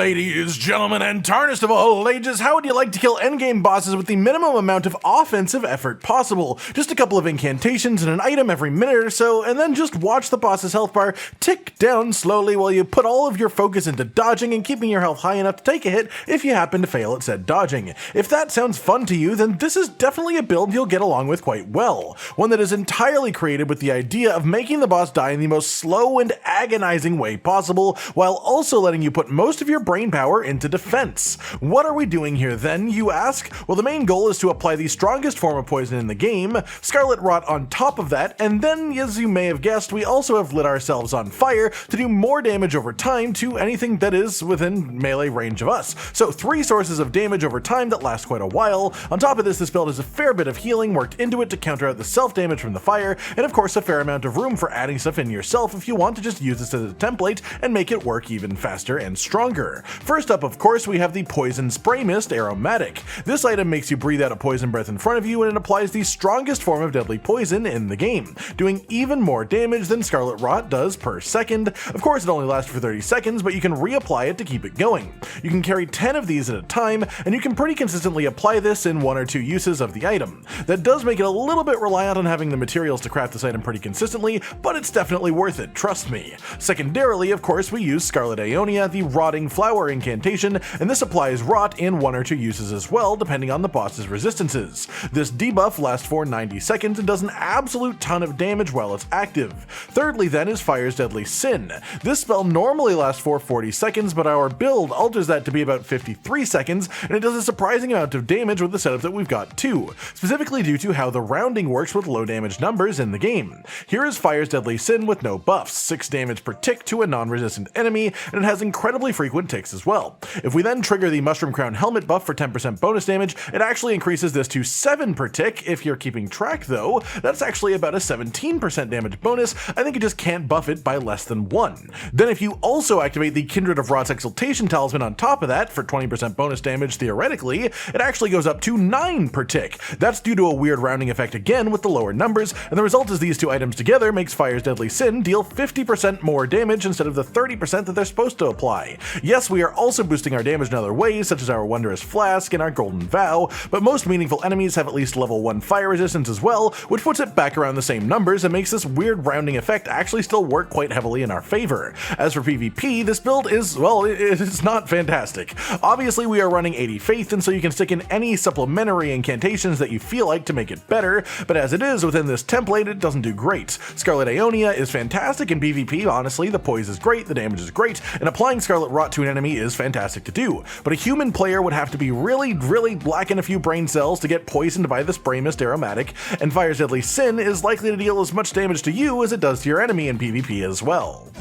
Ladies, gentlemen, and tarnished of all ages, how would you like to kill endgame bosses with the minimum amount of offensive effort possible? Just a couple of incantations and an item every minute or so, and then just watch the boss's health bar tick down slowly while you put all of your focus into dodging and keeping your health high enough to take a hit if you happen to fail at said dodging. If that sounds fun to you, then this is definitely a build you'll get along with quite well. One that is entirely created with the idea of making the boss die in the most slow and agonizing way possible, while also letting you put most of your brain power into defense. What are we doing here then, you ask? Well, the main goal is to apply the strongest form of poison in the game, Scarlet Rot on top of that, and then, as you may have guessed, we also have lit ourselves on fire to do more damage over time to anything that is within melee range of us. So 3 sources of damage over time that last quite a while. On top of this build has a fair bit of healing worked into it to counter out the self-damage from the fire, and of course a fair amount of room for adding stuff in yourself if you want to just use this as a template and make it work even faster and stronger. First up, of course, we have the Poison Spraymist Aromatic. This item makes you breathe out a poison breath in front of you, and it applies the strongest form of deadly poison in the game, doing even more damage than Scarlet Rot does per second. Of course, it only lasts for 30 seconds, but you can reapply it to keep it going. You can carry 10 of these at a time, and you can pretty consistently apply this in 1 or 2 uses of the item. That does make it a little bit reliant on having the materials to craft this item pretty consistently, but it's definitely worth it, trust me. Secondarily, of course, we use Scarlet Aeonia, the Rotting Flower incantation, and this applies rot in 1 or 2 uses as well, depending on the boss's resistances. This debuff lasts for 90 seconds and does an absolute ton of damage while it's active. Thirdly then is Fire's Deadly Sin. This spell normally lasts for 40 seconds, but our build alters that to be about 53 seconds, and it does a surprising amount of damage with the setup that we've got too, specifically due to how the rounding works with low damage numbers in the game. Here is Fire's Deadly Sin with no buffs, 6 damage per tick to a non-resistant enemy, and it has incredibly frequent ticks as well. If we then trigger the Mushroom Crown Helmet buff for 10% bonus damage, it actually increases this to 7 per tick. If you're keeping track though, that's actually about a 17% damage bonus. I think you just can't buff it by less than 1. Then if you also activate the Kindred of Rot's Exaltation talisman on top of that for 20% bonus damage theoretically, it actually goes up to 9 per tick. That's due to a weird rounding effect again with the lower numbers, and the result is these 2 items together makes Fire's Deadly Sin deal 50% more damage instead of the 30% that they're supposed to apply. Yes, we are also boosting our damage in other ways, such as our Wondrous Flask and our Golden Vow, but most meaningful enemies have at least level 1 fire resistance as well, which puts it back around the same numbers and makes this weird rounding effect actually still work quite heavily in our favor. As for PvP, this build is, well, it's not fantastic. Obviously we are running 80 Faith, and so you can stick in any supplementary incantations that you feel like to make it better, but as it is within this template, it doesn't do great. Scarlet Aeonia is fantastic in PvP, honestly, the poise is great, the damage is great, and applying Scarlet Rot to an enemy is fantastic to do, but a human player would have to be really lacking a few brain cells to get poisoned by the Spraymist Aromatic, and Fire's Deadly Sin is likely to deal as much damage to you as it does to your enemy in PvP as well.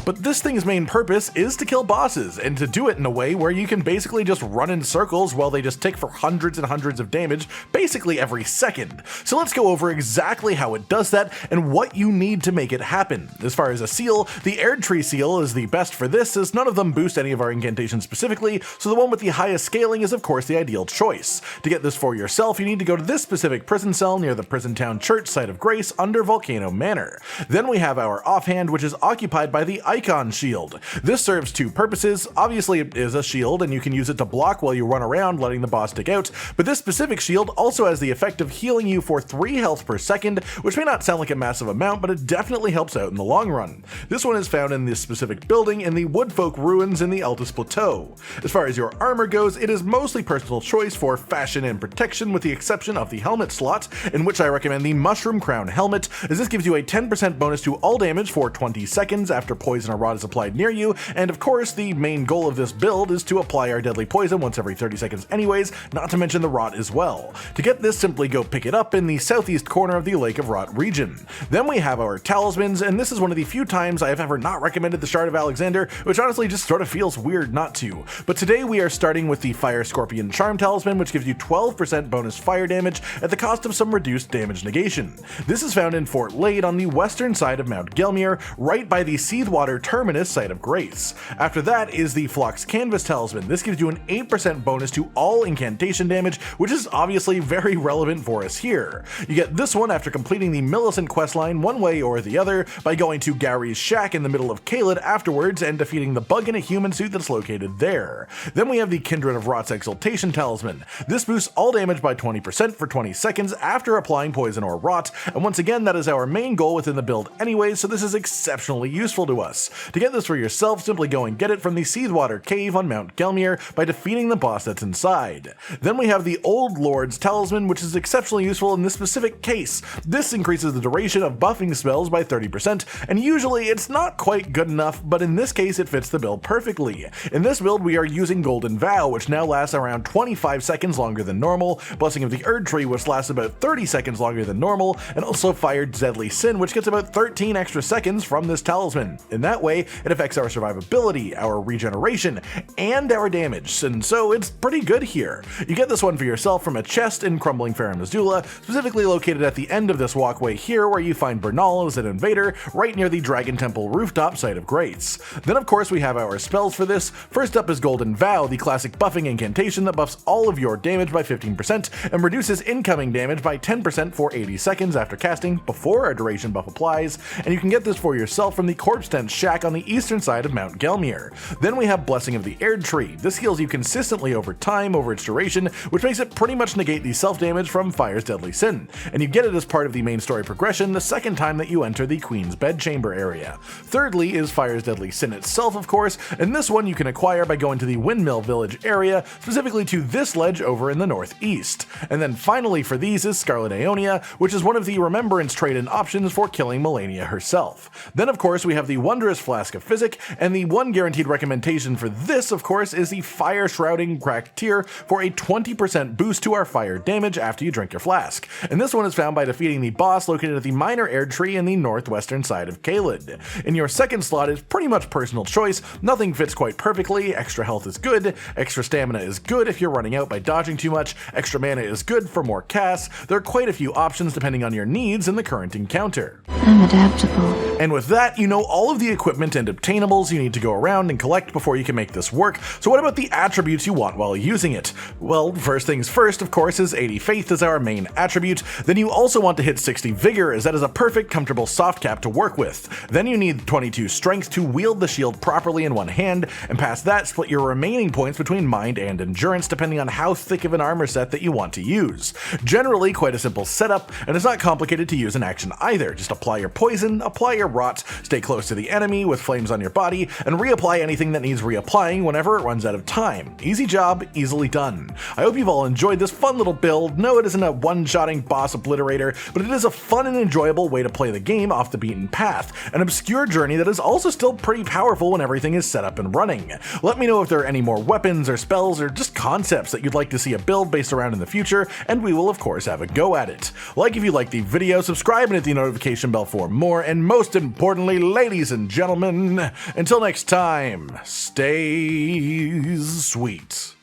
But this thing's main purpose is to kill bosses, and to do it in a way where you can basically just run in circles while they just tick for hundreds and hundreds of damage basically every second. So let's go over exactly how it does that and what you need to make it happen. As far as a seal, the Erdtree seal is the best for this, as none of them boost any of our incantations specifically, so the one with the highest scaling is of course the ideal choice. To get this for yourself, you need to go to this specific prison cell near the Prison Town Church site of Grace under Volcano Manor. Then we have our offhand, which is occupied by the Icon Shield. This serves 2 purposes. Obviously it is a shield and you can use it to block while you run around letting the boss stick out, but this specific shield also has the effect of healing you for 3 health per second, which may not sound like a massive amount, but it definitely helps out in the long run. This one is found in this specific building in the Woodfolk Ruins in the Altus Plateau. As far as your armor goes, it is mostly personal choice for fashion and protection, with the exception of the helmet slot, in which I recommend the Mushroom Crown Helmet, as this gives you a 10% bonus to all damage for 20 seconds after poison or rot is applied near you, and of course the main goal of this build is to apply our deadly poison once every 30 seconds anyways, not to mention the rot as well. To get this, simply go pick it up in the southeast corner of the Lake of Rot region. Then we have our talismans, and this is one of the few times I have ever not recommended the Shard of Alexander, which honestly just sort of feels weird not to. But today we are starting with the Fire Scorpion Charm Talisman, which gives you 12% bonus fire damage at the cost of some reduced damage negation. This is found in Fort Lade on the western side of Mount Gelmir, right by the Seethwater Water Terminus Site of Grace. After that is the Phlox Canvas Talisman. This gives you an 8% bonus to all incantation damage, which is obviously very relevant for us here. You get this one after completing the Millicent questline one way or the other by going to Gary's shack in the middle of Caelid afterwards and defeating the bug in a human suit that's located there. Then we have the Kindred of Rot's Exaltation Talisman. This boosts all damage by 20% for 20 seconds after applying poison or rot, and once again that is our main goal within the build anyway, so this is exceptionally useful to us. To get this for yourself, simply go and get it from the Seathwater Cave on Mount Gelmir by defeating the boss that's inside. Then we have the Old Lord's Talisman, which is exceptionally useful in this specific case. This increases the duration of buffing spells by 30%, and usually it's not quite good enough, but in this case it fits the build perfectly. In this build we are using Golden Vow, which now lasts around 25 seconds longer than normal, Blessing of the Erd Tree, which lasts about 30 seconds longer than normal, and also Fire's Deadly Sin, which gets about 13 extra seconds from this talisman. In that way, it affects our survivability, our regeneration, and our damage, and so it's pretty good here. You get this one for yourself from a chest in Crumbling Farum Azula, specifically located at the end of this walkway here where you find Bernal as an invader, right near the Dragon Temple rooftop Site of Grace. Then of course we have our spells for this. First up is Golden Vow, the classic buffing incantation that buffs all of your damage by 15% and reduces incoming damage by 10% for 80 seconds after casting before a duration buff applies, and you can get this for yourself from the Corpse Tent shack on the eastern side of Mount Gelmir. Then we have Blessing of the Erd Tree. This heals you consistently over time over its duration, which makes it pretty much negate the self-damage from Fire's Deadly Sin, and you get it as part of the main story progression the second time that you enter the Queen's Bedchamber area. Thirdly is Fire's Deadly Sin itself, of course, and this one you can acquire by going to the Windmill Village area, specifically to this ledge over in the northeast. And then finally for these is Scarlet Aeonia, which is one of the Remembrance trade-in options for killing Melania herself. Then of course we have the Wondrous Flask of Physic, and the one guaranteed recommendation for this of course is the Fire Shrouding Cracked Tear for a 20% boost to our fire damage after you drink your flask. And this one is found by defeating the boss located at the Minor Erd Tree in the northwestern side of Caelid. In your second slot is pretty much personal choice, nothing fits quite perfectly, extra health is good, extra stamina is good if you're running out by dodging too much, extra mana is good for more casts. There are quite a few options depending on your needs in the current encounter. I'm adaptable. And with that, you know all of the equipment and obtainables you need to go around and collect before you can make this work, so what about the attributes you want while using it? Well, first things first, of course, is 80 Faith as our main attribute. Then you also want to hit 60 Vigor, as that is a perfect, comfortable soft cap to work with. Then you need 22 Strength to wield the shield properly in one hand, and past that, split your remaining points between Mind and Endurance, depending on how thick of an armor set that you want to use. Generally, quite a simple setup, and it's not complicated to use in action either. Just apply your poison, apply your rot, stay close to the enemy with flames on your body, and reapply anything that needs reapplying whenever it runs out of time. Easy job, easily done. I hope you've all enjoyed this fun little build. No, it isn't a one-shotting boss obliterator, but it is a fun and enjoyable way to play the game off the beaten path, an obscure journey that is also still pretty powerful when everything is set up and running. Let me know if there are any more weapons or spells or just concepts that you'd like to see a build based around in the future, and we will of course have a go at it. Like if you like the video, subscribe and hit the notification bell for more, and most importantly, ladies and gentlemen, until next time, stay sweet.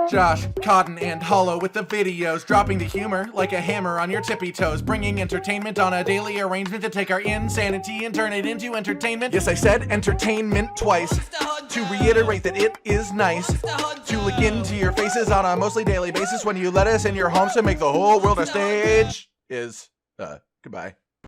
Josh, Cotton, and Hollow with the videos, dropping the humor like a hammer on your tippy toes, bringing entertainment on a daily arrangement to take our insanity and turn it into entertainment. Yes, I said entertainment twice, to reiterate that it is nice to look into your faces on a mostly daily basis when you let us in your homes to make the whole world a stage. Goodbye.